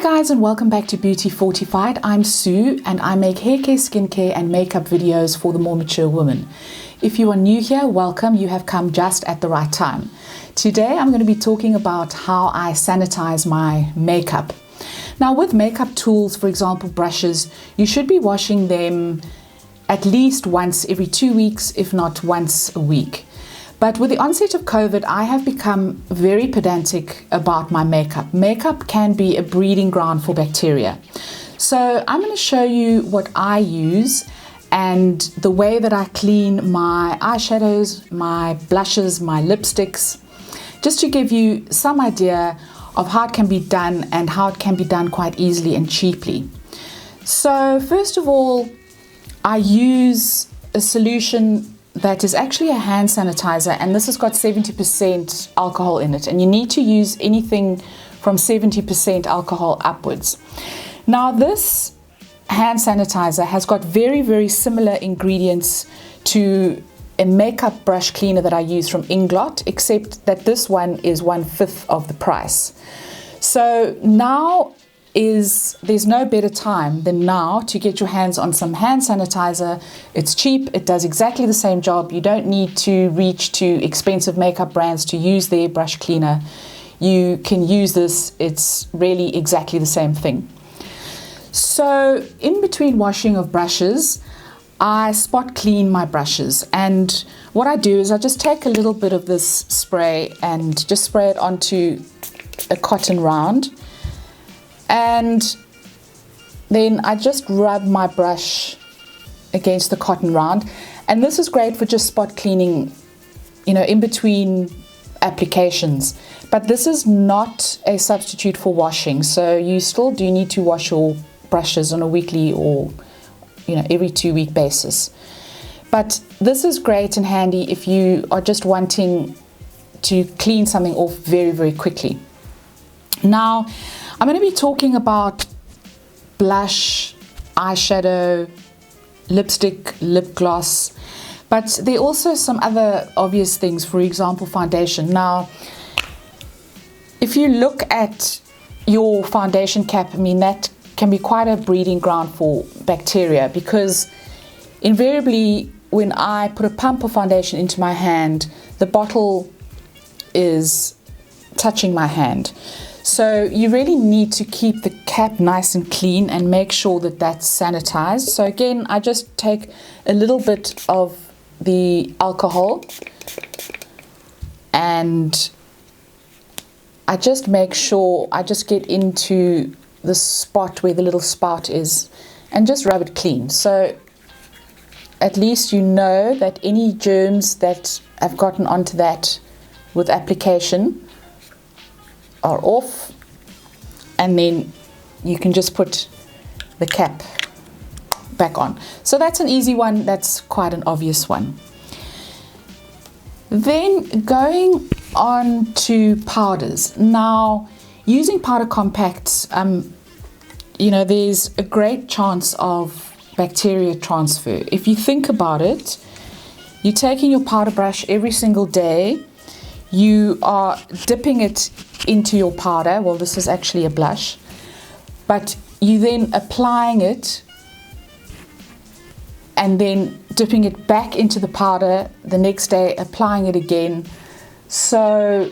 guys, and welcome back to Beauty Fortified. I'm Sue and I make hair care, skincare and makeup videos for the more mature woman. If you are new here, welcome. You have come just at the right time. Today I'm going to be talking about how I sanitize my makeup. Now with makeup tools, for example brushes, you should be washing them at least once every 2 weeks, if not once a week. But with the onset of COVID, I have become very pedantic about my makeup. Makeup can be a breeding ground for bacteria. So I'm going to show you what I use and the way that I clean my eyeshadows, my blushes, my lipsticks, just to give you some idea of how it can be done and how it can be done quite easily and cheaply. So first of all, I use a solution that is actually a hand sanitizer, and this has got 70% alcohol in it, and you need to use anything from 70% alcohol upwards. Now this hand sanitizer has got very similar ingredients to a makeup brush cleaner that I use from Inglot, except that this one is 1/5 of the price. So now there's no better time than now to get your hands on some hand sanitizer. It's cheap, it does exactly the same job. You don't need to reach to expensive makeup brands to use their brush cleaner. You can use this, it's really exactly the same thing. So in between washing of brushes, I spot clean my brushes, and what I do is I just take a little bit of this spray and just spray it onto a cotton round. And then I just rub my brush against the cotton round, and this is great for just spot cleaning, you know, in between applications. But this is not a substitute for washing, so you still do need to wash your brushes on a weekly or, you know, every 2-week basis. But this is great and handy if you are just wanting to clean something off very quickly. Now I'm going to be talking about blush, eyeshadow, lipstick, lip gloss, but there are also some other obvious things, for example foundation. Now if you look at your foundation cap, I mean that can be quite a breeding ground for bacteria, because invariably when I put a pump of foundation into my hand, the bottle is touching my hand. So you really need to keep the cap nice and clean and make sure that that's sanitized. So again, I just take a little bit of the alcohol and I just make sure I just get into the spot where the little spout is and just rub it clean. So at least you know that any germs that have gotten onto that with application are off, and then you can just put the cap back on. So that's an easy one, that's quite an obvious one. Then going on to powders. Now using powder compacts, you know, there's a great chance of bacteria transfer. If you think about it, you're taking your powder brush every single day, you are dipping it into your powder. Well, this is actually a blush, but you then applying it and then dipping it back into the powder the next day, applying it again. So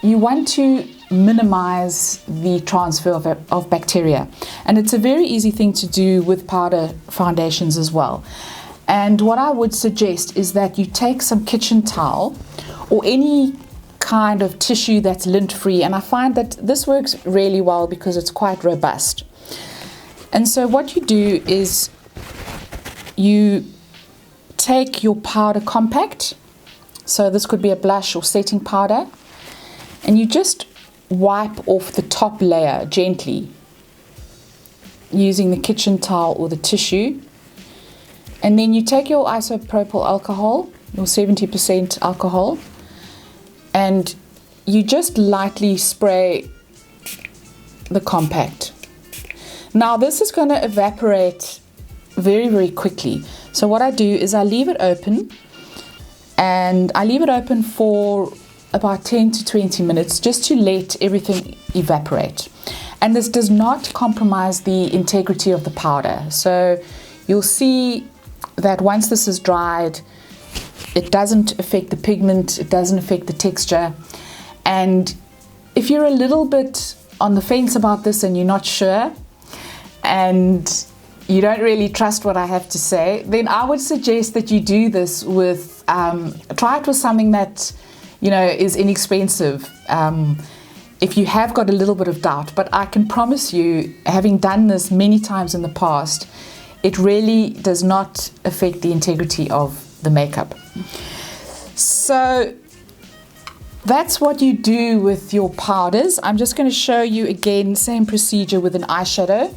you want to minimize the transfer of bacteria, and it's a very easy thing to do with powder foundations as well. And what I would suggest is that you take some kitchen towel or any kind of tissue that's lint free, and I find that this works really well because it's quite robust. And so what you do is you take your powder compact, so this could be a blush or setting powder, and you just wipe off the top layer gently using the kitchen towel or the tissue, and then you take your isopropyl alcohol, your 70% alcohol, and you just lightly spray the compact. Now this is going to evaporate very quickly. So what I do is I leave it open, and I leave it open for about 10 to 20 minutes just to let everything evaporate. And this does not compromise the integrity of the powder. So you'll see that once this is dried, it doesn't affect the pigment, it doesn't affect the texture. And if you're a little bit on the fence about this and you're not sure, and you don't really trust what I have to say, then I would suggest that you do this with, try it with something that, you know, is inexpensive. If you have got a little bit of doubt, but I can promise you, having done this many times in the past, it really does not affect the integrity of the makeup. So that's what you do with your powders. I'm just going to show you again, same procedure with an eyeshadow.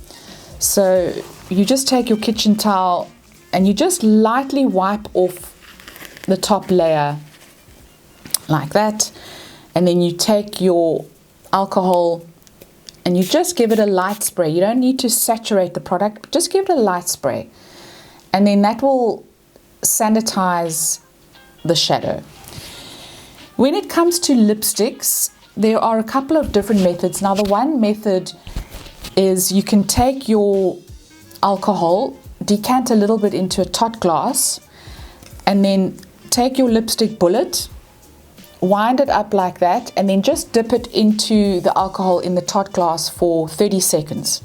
So you just take your kitchen towel and you just lightly wipe off the top layer like that, and then you take your alcohol and you just give it a light spray. You don't need to saturate the product, just give it a light spray, and then that will sanitize the shadow. When it comes to lipsticks, there are a couple of different methods. Now, the one method is you can take your alcohol, decant a little bit into a tot glass, and then take your lipstick bullet, wind it up like that, and then just dip it into the alcohol in the tot glass for 30 seconds.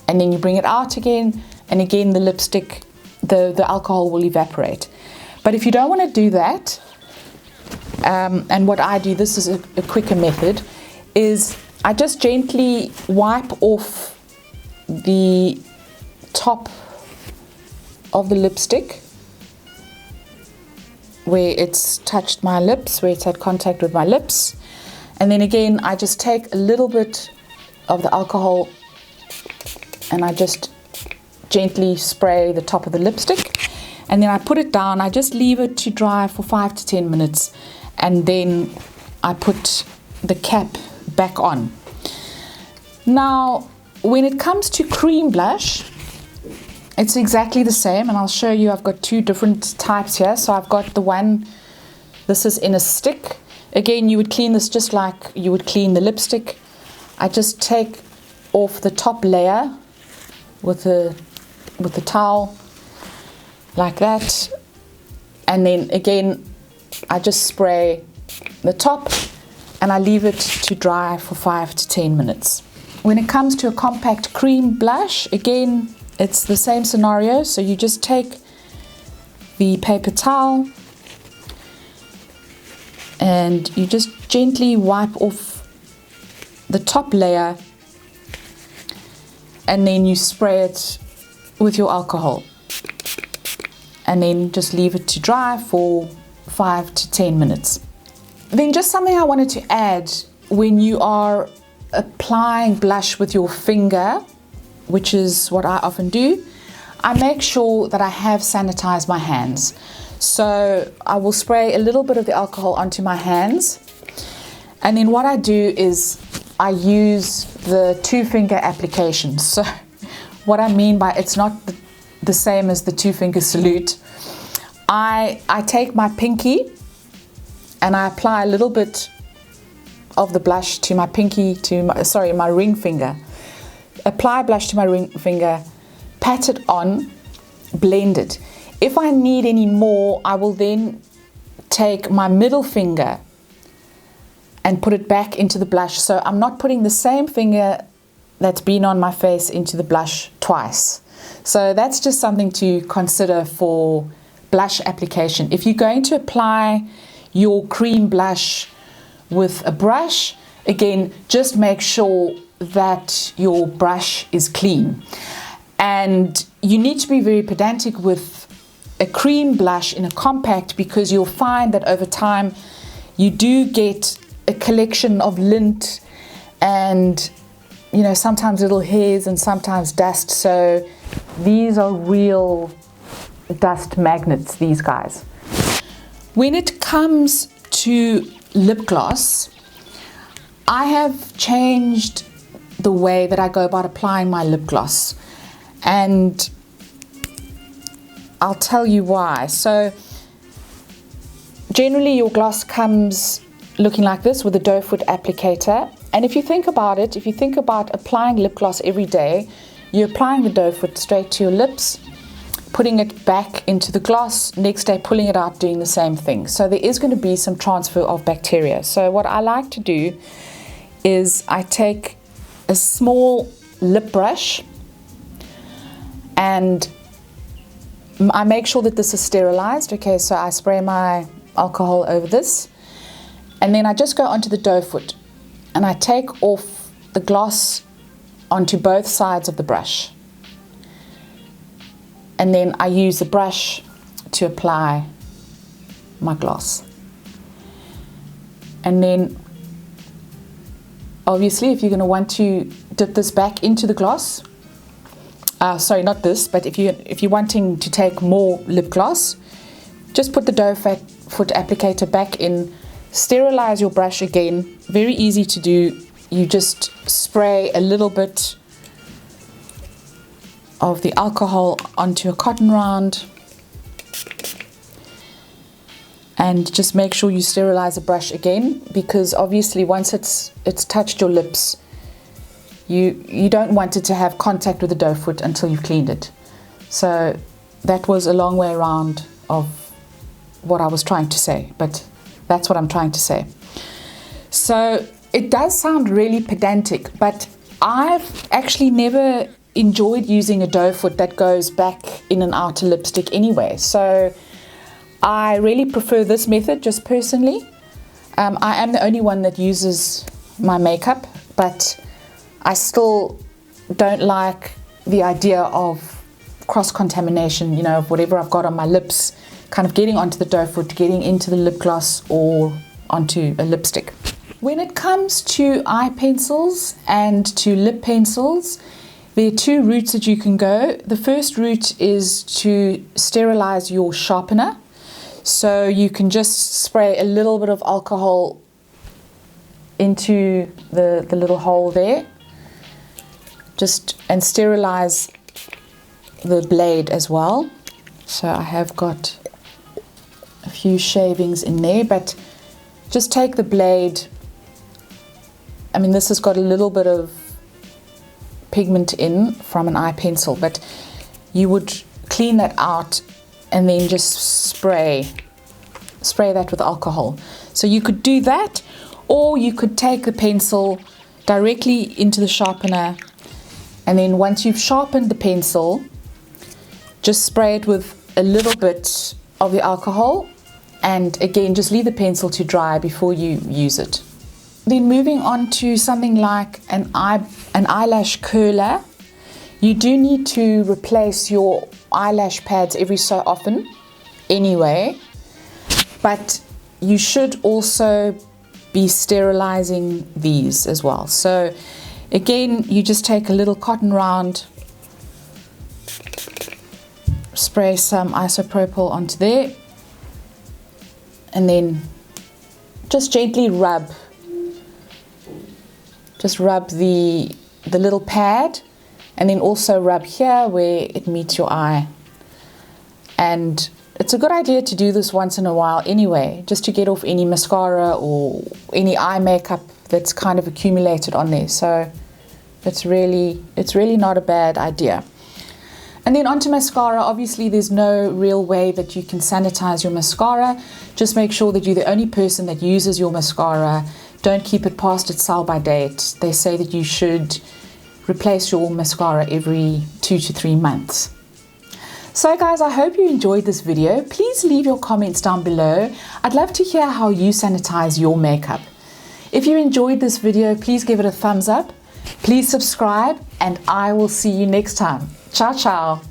And then you bring it out again, and again the lipstick, the alcohol will evaporate. But if you don't want to do that, and what I do, this is a quicker method, is I just gently wipe off the top of the lipstick where it's touched my lips, where it's had contact with my lips, and then again I just take a little bit of the alcohol and I just gently spray the top of the lipstick, and then I put it down. I just leave it to dry for 5 to 10 minutes, and then I put the cap back on. Now, when it comes to cream blush, it's exactly the same, and I'll show you. I've got two different types here. So I've got the one, this is in a stick. Again, you would clean this just like you would clean the lipstick. I just take off the top layer with the towel like that, and then again I just spray the top and I leave it to dry for 5 to 10 minutes. When it comes to a compact cream blush, again it's the same scenario. So you just take the paper towel and you just gently wipe off the top layer, and then you spray it with your alcohol, and then just leave it to dry for 5 to 10 minutes. Then just something I wanted to add, when you are applying blush with your finger, which is what I often do, I make sure that I have sanitized my hands. So I will spray a little bit of the alcohol onto my hands, and then what I do is I use the 2-finger application. So what I mean by it's not the same as the 2-finger salute. I take my pinky and I apply a little bit of the blush to my pinky, my ring finger. Apply blush to my ring finger, pat it on, blend it. If I need any more, I will then take my middle finger and put it back into the blush. So I'm not putting the same finger that's been on my face into the blush twice. So that's just something to consider for blush application. If you're going to apply your cream blush with a brush, again, just make sure that your brush is clean. And you need to be very pedantic with a cream blush in a compact, because you'll find that over time you do get a collection of lint and, you know, sometimes little hairs and sometimes dust. So these are real dust magnets, these guys. When it comes to lip gloss, I have changed the way that I go about applying my lip gloss, and I'll tell you why. So generally your gloss comes looking like this with a doe foot applicator. And if you think about it, if you think about applying lip gloss every day, you're applying the doe foot straight to your lips, putting it back into the gloss, next day pulling it out, doing the same thing. So there is going to be some transfer of bacteria. So what I like to do is I take a small lip brush and I make sure that this is sterilized. Okay, so I spray my alcohol over this, and then I just go onto the doe foot and I take off the gloss onto both sides of the brush, and then I use the brush to apply my gloss. And then obviously if you're going to want to dip this back into the gloss, sorry, not this, but if you're wanting to take more lip gloss, just put the doe foot applicator back in, sterilize your brush again, very easy to do. You just spray a little bit of the alcohol onto a cotton round and just make sure you sterilize the brush again, because obviously once it's touched your lips, you don't want it to have contact with the doe foot until you've cleaned it. So that was a long way around of what I was trying to say, but that's what I'm trying to say. So it does sound really pedantic, but I've actually never enjoyed using a doe foot that goes back in and out a lipstick anyway. So I really prefer this method, just personally. I am the only one that uses my makeup, but I still don't like the idea of cross-contamination, you know, of whatever I've got on my lips kind of getting onto the doe foot, getting into the lip gloss or onto a lipstick. When it comes to eye pencils and to lip pencils, there are two routes that you can go. The first route is to sterilize your sharpener. So you can just spray a little bit of alcohol into the little hole there, and sterilize the blade as well. So I have got a few shavings in there, but just take the blade. I mean, this has got a little bit of pigment in from an eye pencil, but you would clean that out and then just spray that with alcohol. So you could do that, or you could take the pencil directly into the sharpener, and then once you've sharpened the pencil, just spray it with a little bit of the alcohol, and again just leave the pencil to dry before you use it. Then moving on to something like an eyelash curler, you do need to replace your eyelash pads every so often anyway, but you should also be sterilizing these as well. So again, you just take a little cotton round, spray some isopropyl onto there, and then just gently rub the little pad, and then also rub here where it meets your eye. And it's a good idea to do this once in a while anyway, just to get off any mascara or any eye makeup that's kind of accumulated on there. So it's really not a bad idea. And then onto mascara. Obviously there's no real way that you can sanitize your mascara. Just make sure that you're the only person that uses your mascara. Don't keep it past its sell-by date. They say that you should replace your mascara every 2 to 3 months. So guys, I hope you enjoyed this video. Please leave your comments down below. I'd love to hear how you sanitize your makeup. If you enjoyed this video, please give it a thumbs up. Please subscribe, and I will see you next time. Ciao, ciao.